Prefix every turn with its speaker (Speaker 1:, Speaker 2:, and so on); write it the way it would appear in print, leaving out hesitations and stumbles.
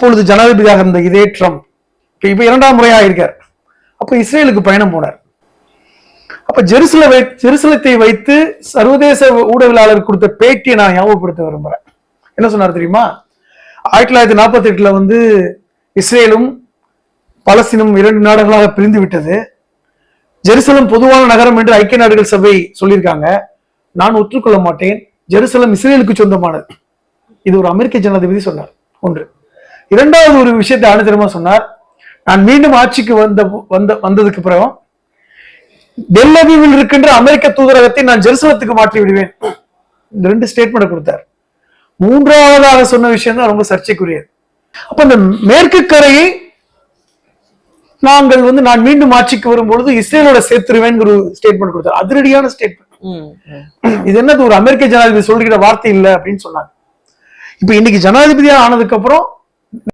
Speaker 1: அப்பொழுது ஜனாதிபதியாக இருந்த இதே ட்ரம்ப் இப்ப 2ஆம் முறையாக இருக்கார். அப்ப இஸ்ரேலுக்கு பயணம் போனார். அப்ப ஜெருசலத்தை வைத்து சர்வதேச ஊடகவியலாளர் கொடுத்த பேட்டியை நான் ஞாபகப்படுத்த விரும்புறேன். என்ன சொன்னார் தெரியுமா? 1948 இஸ்ரேலும் பலஸ்தீனும் 2 நாடுகளாக பிரிந்து விட்டது. ஜெருசலம் பொதுவான நகரம் என்று ஐக்கிய நாடுகள் சபை சொல்லியிருக்காங்க. நான் ஒற்றுக்கொள்ள மாட்டேன். ஜெருசலம் இஸ்ரேலுக்கு சொந்தமானது. இது ஒரு அமெரிக்க ஜனாதிபதி சொன்னார். ஒன்று. 2வது ஒரு விஷயத்தை ஆணித்தரமா சொன்னார். நான் மீண்டும் ஆட்சிக்கு வந்ததுக்கு பிறகு டெல் அவீவில் இருக்கின்ற அமெரிக்க தூதரகத்தை நான் ஜெருசலத்துக்கு மாற்றி விடுவேன். இந்த 2 ஸ்டேட்மெண்ட் கொடுத்தார். 3வதாக சொன்ன விஷயம் தான் ரொம்ப சர்ச்சைக்குரியது. அப்ப இந்த மேற்கு கரையை நான் மீண்டும் ஆட்சிக்கு வரும்பொழுது இஸ்ரேலோட சேர்த்துருவேன் ஒரு ஸ்டேட்மெண்ட் கொடுத்தார். அதிரடியான ஸ்டேட்மெண்ட். இது என்னது ஒரு அமெரிக்க ஜனாதிபதி சொல்கிற வார்த்தை இல்லை அப்படின்னு சொன்னாங்க. இப்ப இன்னைக்கு ஜனாதிபதியா ஆனதுக்கு அப்புறம்